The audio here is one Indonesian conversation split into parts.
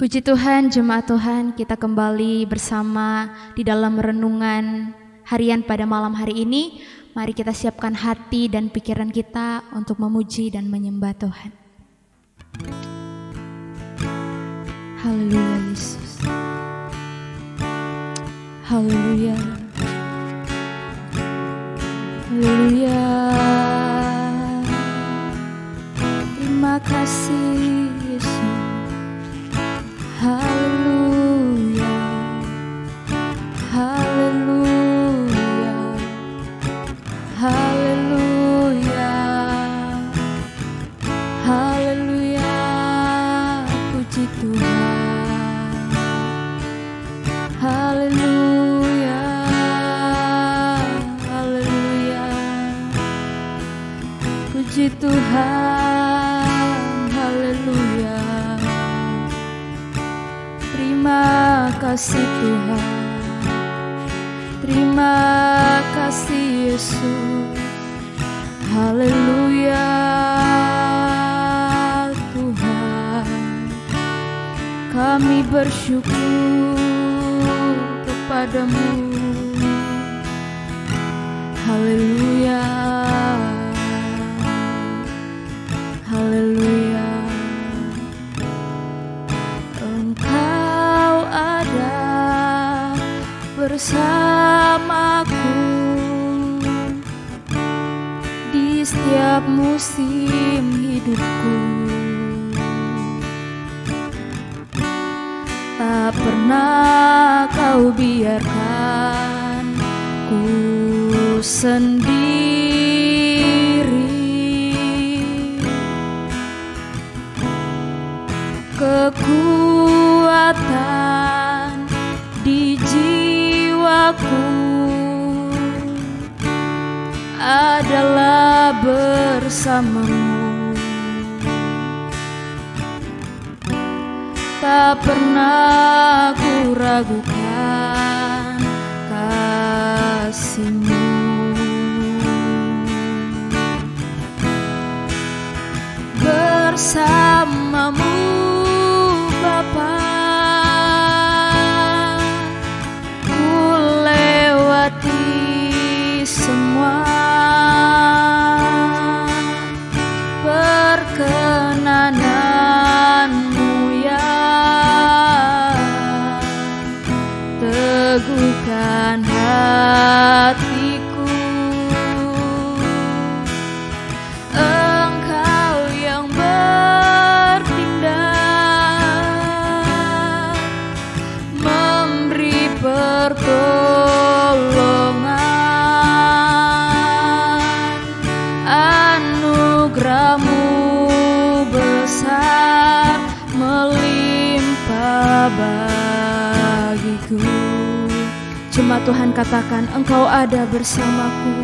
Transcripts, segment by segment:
Puji Tuhan, jemaat Tuhan, kita kembali bersama di dalam renungan harian pada malam hari ini. Mari kita siapkan hati dan pikiran kita untuk memuji dan menyembah Tuhan. Haleluya Yesus. Haleluya. Haleluya. Terima kasih Yesus. Haleluya, haleluya, haleluya, haleluya, puji Tuhan. Haleluya, haleluya, puji Tuhan. Haleluya. Terima kasih Tuhan, terima kasih Yesus. Haleluya Tuhan, kami bersyukur kepadamu. Haleluya, haleluya. Bersamaku di setiap musim hidupku, tak pernah kau biarkan ku sendiri. Kekuatan di jiwaku adalah bersamamu. Tak pernah ku ragukan kasih-Mu. Bersamamu Bapa, semua perkenanan-Mu ya, teguhkan hatiku. Engkau yang bertindak, memberi pertolongan. Anugerah-Mu besar melimpah bagiku. Jemaat Tuhan katakan, Engkau ada bersamaku.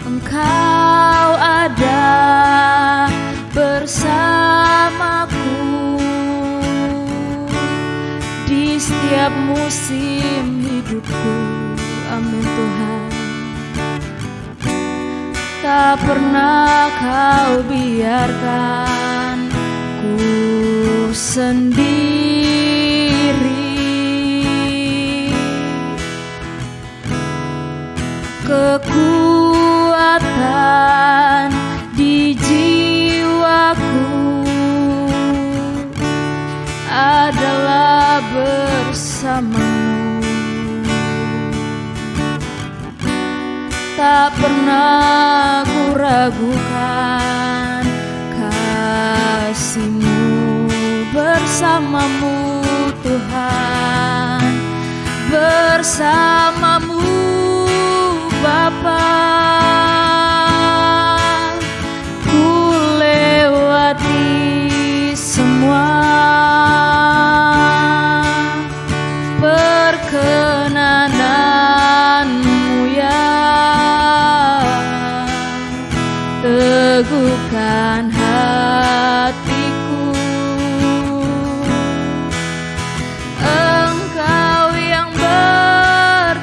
Engkau ada bersamaku di setiap musim hidupku. Amin Tuhan. Tak pernah kau biarkan ku sendiri. Kekuatan di jiwaku adalah bersamamu. Tak pernah ku ragukan kasih-Mu. Bersamamu Tuhan, bersamamu Bapa, ku lewati semua perkenanan-Mu ya, teguhkan hatiku. Engkau yang bertindak,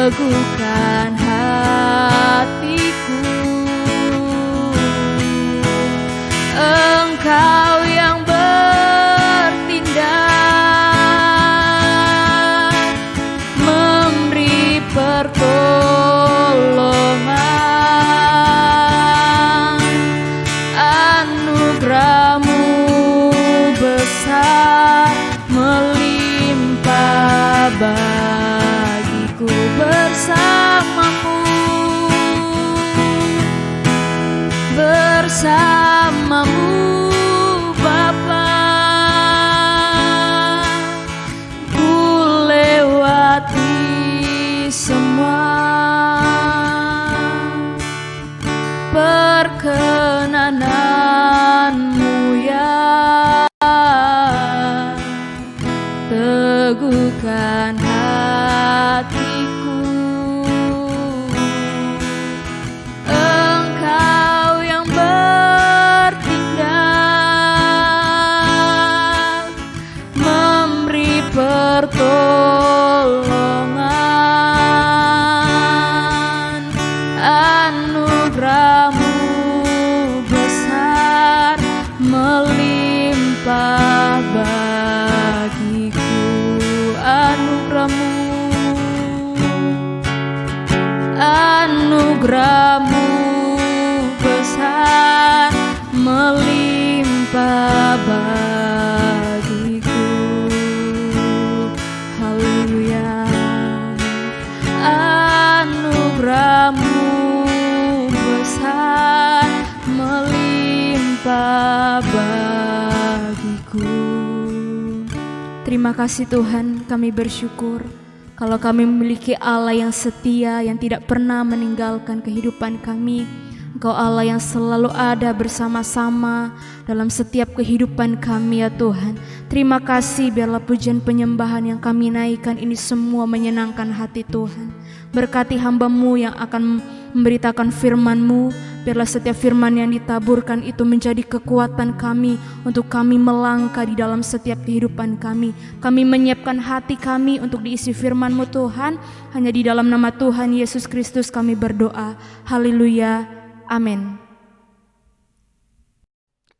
teguhkan hatiku. Engkau yang bertindak, memberi pertolongan. Anugerah-Mu besar, melimpah bagiku. Bersamamu Bapa, ku lewati semua. Perkenanan-Mu ya, teguhkan hatiku. Engkau yang bertindak, memberi pertolongan. Anugerah-Mu besar, melimpah bagiku. Anugerah-Mu besar, melimpah bagiku. Haleluya. Anugerah-Mu besar, melimpah bagiku. Terima kasih Tuhan, kami bersyukur kalau kami memiliki Allah yang setia, yang tidak pernah meninggalkan kehidupan kami. Engkau Allah yang selalu ada bersama-sama dalam setiap kehidupan kami ya Tuhan. Terima kasih, biarlah pujian penyembahan yang kami naikkan ini semua menyenangkan hati Tuhan. Berkati hamba-Mu yang akan memberitakan firman-Mu. Biarlah setiap firman yang ditaburkan itu menjadi kekuatan kami untuk kami melangkah di dalam setiap kehidupan kami. Kami menyiapkan hati kami untuk diisi firman-Mu Tuhan. Hanya di dalam nama Tuhan Yesus Kristus kami berdoa. Haleluya. Amin.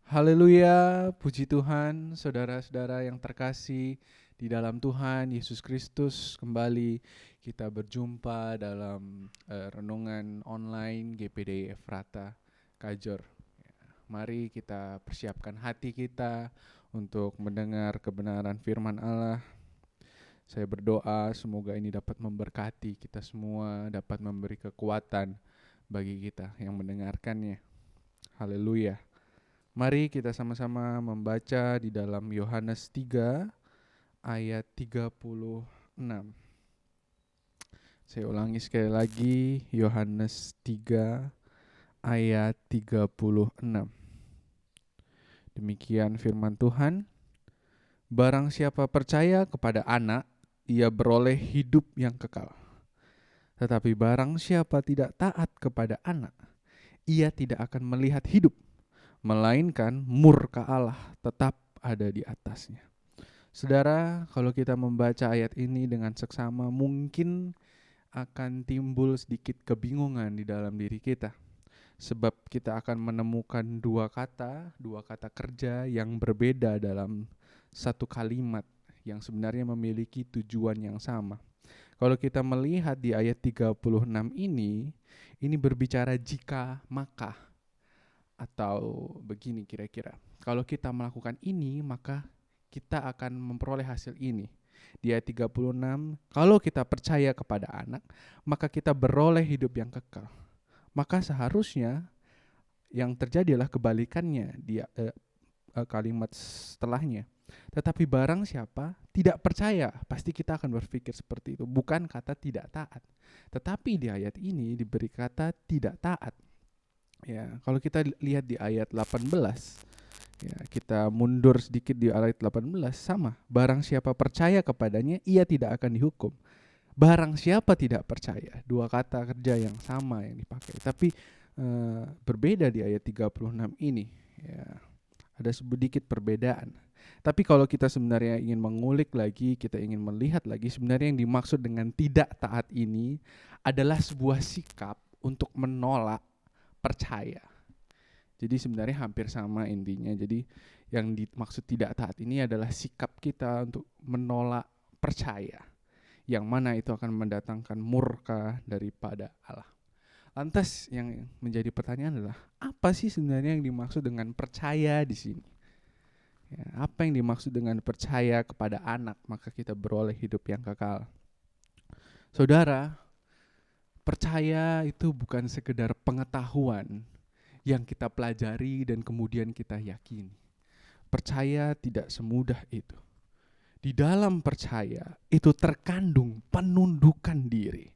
Haleluya, puji Tuhan, saudara-saudara yang terkasih di dalam Tuhan Yesus Kristus. Kembali kita berjumpa dalam renungan online GPD Efrata Kajor. Mari kita persiapkan hati kita untuk mendengar kebenaran firman Allah. Saya berdoa semoga ini dapat memberkati kita semua, dapat memberi kekuatan bagi kita yang mendengarkannya. Haleluya. Mari kita sama-sama membaca di dalam Yohanes 3 ayat 36. Saya ulangi sekali lagi, Yohanes 3 ayat 36. Demikian firman Tuhan. Barang siapa percaya kepada Anak, ia beroleh hidup yang kekal. Tetapi barang siapa tidak taat kepada Anak, ia tidak akan melihat hidup, melainkan murka Allah tetap ada di atasnya. Saudara, kalau kita membaca ayat ini dengan seksama, mungkin akan timbul sedikit kebingungan di dalam diri kita. Sebab kita akan menemukan dua kata kerja yang berbeda dalam satu kalimat yang sebenarnya memiliki tujuan yang sama. Kalau kita melihat di ayat 36 ini berbicara jika maka, atau begini kira-kira. Kalau kita melakukan ini, maka kita akan memperoleh hasil ini. Di ayat 36, kalau kita percaya kepada Anak, maka kita beroleh hidup yang kekal. Maka seharusnya yang terjadi adalah kebalikannya di kalimat setelahnya. Tetapi barang siapa tidak percaya, pasti kita akan berpikir seperti itu. Bukan kata tidak taat. Tetapi di ayat ini diberi kata tidak taat. Ya, kalau kita lihat di ayat 18, ya, kita mundur sedikit di ayat 18, sama. Barang siapa percaya kepadanya, ia tidak akan dihukum. Barang siapa tidak percaya, dua kata kerja yang sama yang dipakai. Tapi berbeda di ayat 36 ini. Ya, ada sedikit perbedaan. Tapi kalau kita sebenarnya ingin mengulik lagi, kita ingin melihat lagi, sebenarnya yang dimaksud dengan tidak taat ini adalah sebuah sikap untuk menolak percaya. Jadi sebenarnya hampir sama intinya. Jadi yang dimaksud tidak taat ini adalah sikap kita untuk menolak percaya, yang mana itu akan mendatangkan murka daripada Allah. Lantas yang menjadi pertanyaan adalah, apa sih sebenarnya yang dimaksud dengan percaya di sini? Ya, apa yang dimaksud dengan percaya kepada anak maka kita beroleh hidup yang kekal? Saudara, percaya itu bukan sekedar pengetahuan yang kita pelajari dan kemudian kita yakini. Percaya tidak semudah itu. Di dalam percaya itu terkandung penundukan diri.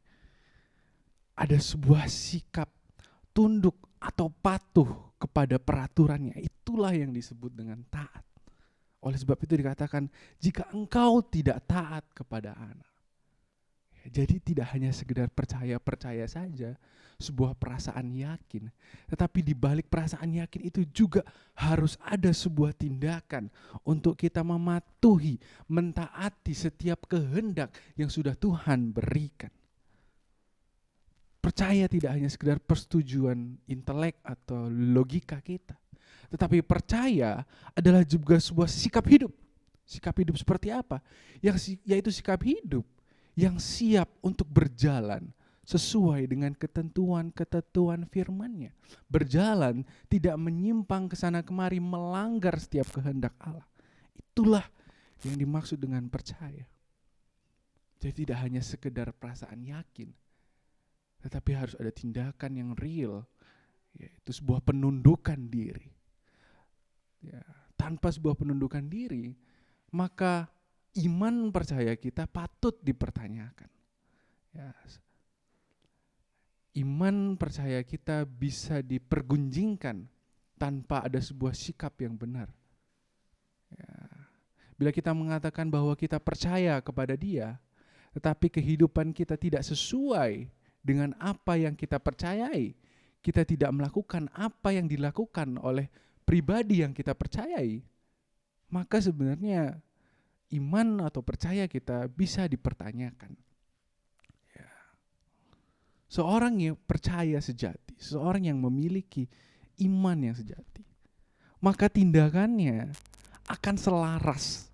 Ada sebuah sikap tunduk atau patuh kepada peraturannya. Itulah yang disebut dengan taat. Oleh sebab itu dikatakan, jika engkau tidak taat kepada anak. Jadi tidak hanya sekedar percaya saja, sebuah perasaan yakin. Tetapi di balik perasaan yakin itu juga harus ada sebuah tindakan untuk kita mematuhi, mentaati setiap kehendak yang sudah Tuhan berikan. Percaya tidak hanya sekedar persetujuan intelek atau logika kita, tetapi percaya adalah juga sebuah sikap hidup. Sikap hidup seperti apa? Yaitu sikap hidup yang siap untuk berjalan sesuai dengan ketentuan firman-Nya. Berjalan tidak menyimpang ke sana kemari, melanggar setiap kehendak Allah. Itulah yang dimaksud dengan percaya. Jadi tidak hanya sekedar perasaan yakin, tetapi harus ada tindakan yang real, yaitu sebuah penundukan diri. Ya, tanpa sebuah penundukan diri, maka iman percaya kita patut dipertanyakan. Ya, iman percaya kita bisa dipergunjingkan tanpa ada sebuah sikap yang benar. Ya, bila kita mengatakan bahwa kita percaya kepada Dia, tetapi kehidupan kita tidak sesuai dengan apa yang kita percayai, kita tidak melakukan apa yang dilakukan oleh pribadi yang kita percayai, maka sebenarnya iman atau percaya kita bisa dipertanyakan. Ya. Seorang yang percaya sejati, seorang yang memiliki iman yang sejati, maka tindakannya akan selaras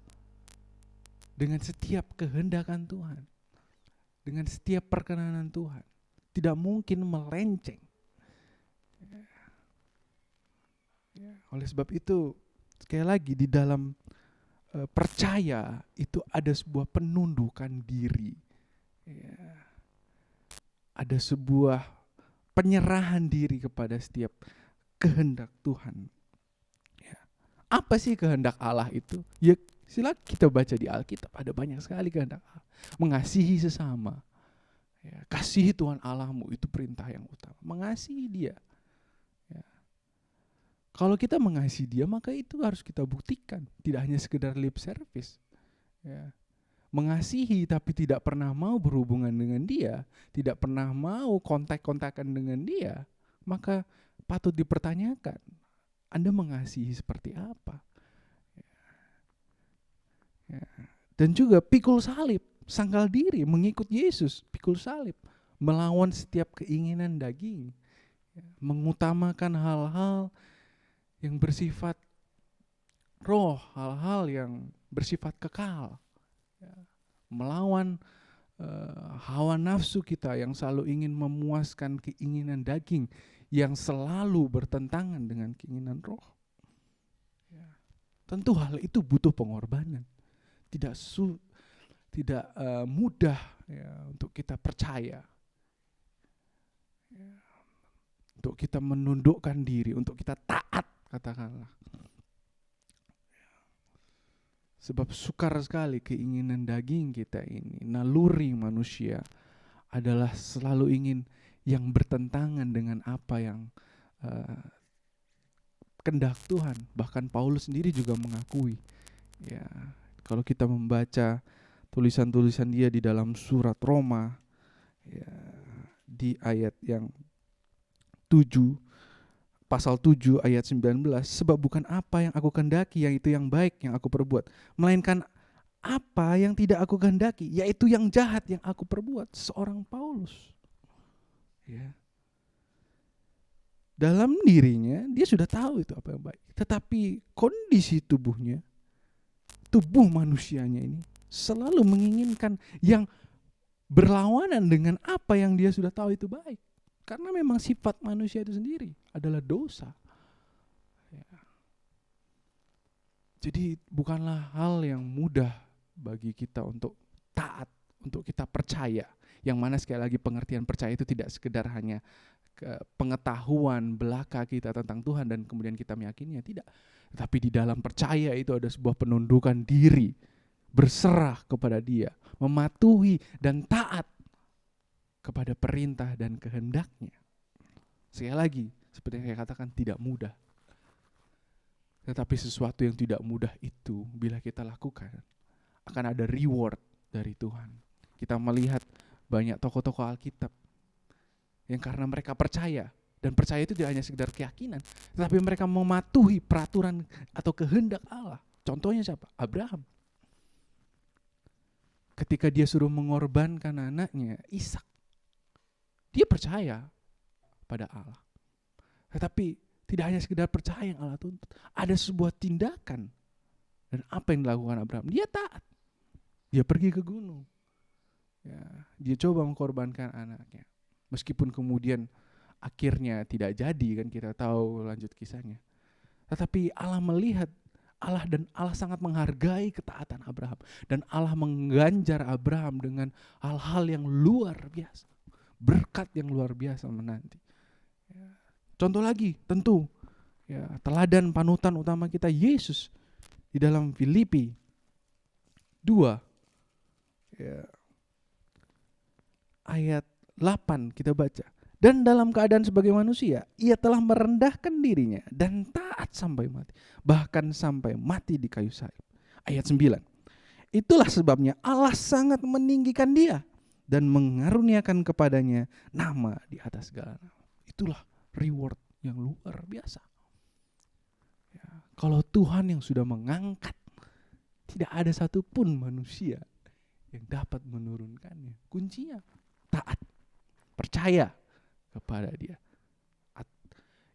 dengan setiap kehendakan Tuhan, dengan setiap perkenanan Tuhan. Tidak mungkin melenceng. Ya. Oleh sebab itu, sekali lagi di dalam percaya itu ada sebuah penundukan diri. Ya. Ada sebuah penyerahan diri kepada setiap kehendak Tuhan. Ya. Apa sih kehendak Allah itu? Ya silakan kita baca di Alkitab, ada banyak sekali kehendak Allah. Mengasihi sesama. Ya, kasihi Tuhan Allahmu, itu perintah yang utama. Mengasihi Dia. Ya. Kalau kita mengasihi Dia, maka itu harus kita buktikan. Tidak hanya sekedar lip service. Ya. Mengasihi tapi tidak pernah mau berhubungan dengan Dia, tidak pernah mau kontak-kontakan dengan Dia, maka patut dipertanyakan, Anda mengasihi seperti apa? Ya. Dan juga pikul salib, sangkal diri, mengikut Yesus, pikul salib, melawan setiap keinginan daging, ya, mengutamakan hal-hal yang bersifat roh, hal-hal yang bersifat kekal, ya, melawan hawa nafsu kita yang selalu ingin memuaskan keinginan daging yang selalu bertentangan dengan keinginan roh. Ya. Tentu hal itu butuh pengorbanan, tidak mudah ya, untuk kita percaya, ya, untuk kita menundukkan diri, untuk kita taat, katakanlah. Sebab sukar sekali keinginan daging kita ini, naluri manusia adalah selalu ingin yang bertentangan dengan apa yang kehendak Tuhan. Bahkan Paulus sendiri juga mengakui, ya, kalau kita membaca tulisan-tulisan dia di dalam surat Roma, ya, di ayat yang 7, pasal 7 ayat 19, sebab bukan apa yang aku kehendaki yang itu yang baik yang aku perbuat, melainkan apa yang tidak aku kehendaki, yaitu yang jahat yang aku perbuat. Seorang Paulus, ya, dalam dirinya dia sudah tahu itu apa yang baik, tetapi kondisi tubuhnya, tubuh manusianya ini selalu menginginkan yang berlawanan dengan apa yang dia sudah tahu itu baik. Karena memang sifat manusia itu sendiri adalah dosa. Ya. Jadi bukanlah hal yang mudah bagi kita untuk taat, untuk kita percaya. Yang mana sekali lagi pengertian percaya itu tidak sekedar hanya pengetahuan belaka kita tentang Tuhan dan kemudian kita meyakininya, tidak. Tetapi di dalam percaya itu ada sebuah penundukan diri, berserah kepada Dia, mematuhi dan taat kepada perintah dan kehendaknya. Sekali lagi, seperti yang saya katakan, tidak mudah. Tetapi sesuatu yang tidak mudah itu, bila kita lakukan, akan ada reward dari Tuhan. Kita melihat banyak tokoh-tokoh Alkitab yang karena mereka percaya, dan percaya itu tidak hanya sekedar keyakinan, tetapi mereka mematuhi peraturan atau kehendak Allah. Contohnya siapa? Abraham. Ketika dia suruh mengorbankan anaknya, Ishak, dia percaya pada Allah. Tetapi tidak hanya sekedar percaya yang Allah tuntut. Ada sebuah tindakan. Dan apa yang dilakukan Abraham? Dia taat. Dia pergi ke gunung. Ya, dia coba mengorbankan anaknya. Meskipun kemudian akhirnya tidak jadi, kan kita tahu lanjut kisahnya. Tetapi Allah melihat, dan Allah sangat menghargai ketaatan Abraham. Dan Allah mengganjar Abraham dengan hal-hal yang luar biasa. Berkat yang luar biasa menanti. Ya. Contoh lagi, tentu ya, teladan panutan utama kita Yesus di dalam Filipi 2 ya, ayat 8 kita baca. Dan dalam keadaan sebagai manusia, ia telah merendahkan dirinya dan taat sampai mati, bahkan sampai mati di kayu salib. Ayat 9. Itulah sebabnya Allah sangat meninggikan dia dan mengaruniakan kepadanya nama di atas segala nama. Itulah reward yang luar biasa. Ya, kalau Tuhan yang sudah mengangkat, tidak ada satupun manusia yang dapat menurunkannya. Kuncinya taat, percaya kepada Dia,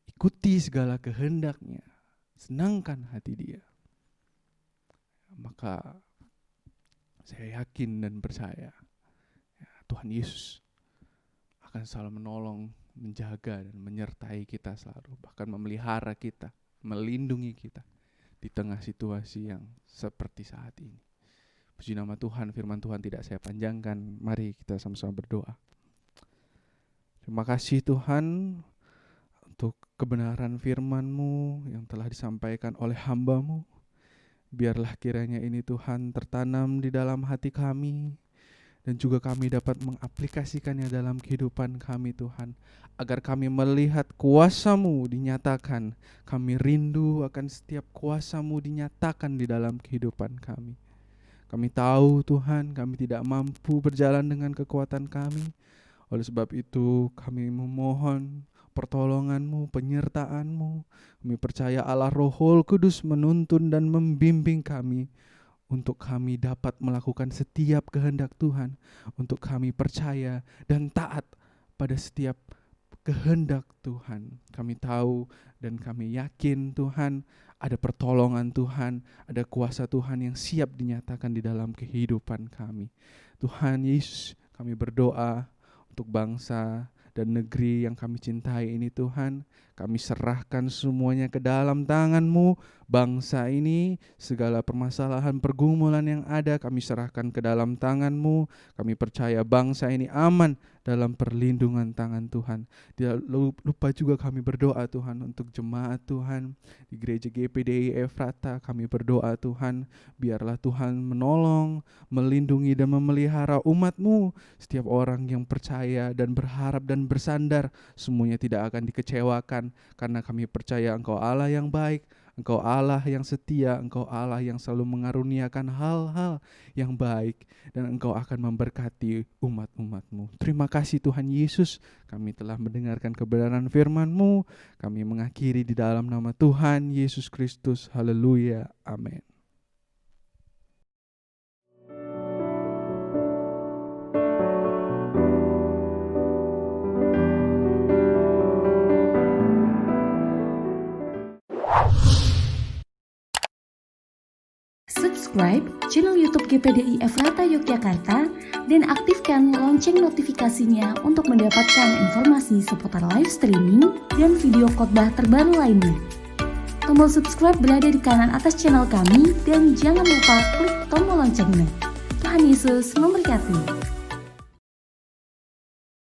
ikuti segala kehendaknya, senangkan hati Dia. Maka saya yakin dan percaya Tuhan Yesus akan selalu menolong, menjaga dan menyertai kita selalu, bahkan memelihara kita, melindungi kita di tengah situasi yang seperti saat ini. Puji nama Tuhan, firman Tuhan tidak saya panjangkan. Mari kita sama-sama berdoa. Terima kasih Tuhan untuk kebenaran firman-Mu yang telah disampaikan oleh hamba-Mu. Biarlah kiranya ini Tuhan tertanam di dalam hati kami, dan juga kami dapat mengaplikasikannya dalam kehidupan kami Tuhan. Agar kami melihat kuasa-Mu dinyatakan. Kami rindu akan setiap kuasa-Mu dinyatakan di dalam kehidupan kami. Kami tahu Tuhan, kami tidak mampu berjalan dengan kekuatan kami. Oleh sebab itu kami memohon pertolongan-Mu, penyertaan-Mu. Kami percaya Allah Roh Kudus menuntun dan membimbing kami, untuk kami dapat melakukan setiap kehendak Tuhan, untuk kami percaya dan taat pada setiap kehendak Tuhan. Kami tahu dan kami yakin Tuhan, ada pertolongan Tuhan, ada kuasa Tuhan yang siap dinyatakan di dalam kehidupan kami. Tuhan Yesus, kami berdoa untuk bangsa dan negeri yang kami cintai ini Tuhan. Kami serahkan semuanya ke dalam tangan-Mu. Bangsa ini, segala permasalahan pergumulan yang ada, kami serahkan ke dalam tangan-Mu. Kami percaya bangsa ini aman dalam perlindungan tangan Tuhan. Tidak lupa juga kami berdoa Tuhan untuk jemaat Tuhan di gereja GPDI Efrata. Kami berdoa Tuhan, biarlah Tuhan menolong, melindungi dan memelihara umat-Mu. Setiap orang yang percaya dan berharap dan bersandar, semuanya tidak akan dikecewakan, karena kami percaya Engkau Allah yang baik, Engkau Allah yang setia, Engkau Allah yang selalu mengaruniakan hal-hal yang baik, dan Engkau akan memberkati umat-umat-Mu. Terima kasih Tuhan Yesus, kami telah mendengarkan kebenaran firman-Mu. Kami mengakhiri di dalam nama Tuhan Yesus Kristus. Haleluya. Amin. Subscribe channel YouTube GPDI Efrata Yogyakarta dan aktifkan lonceng notifikasinya untuk mendapatkan informasi seputar live streaming dan video khotbah terbaru lainnya. Tombol subscribe berada di kanan atas channel kami dan jangan lupa klik tombol loncengnya. Tuhan Yesus memberkati.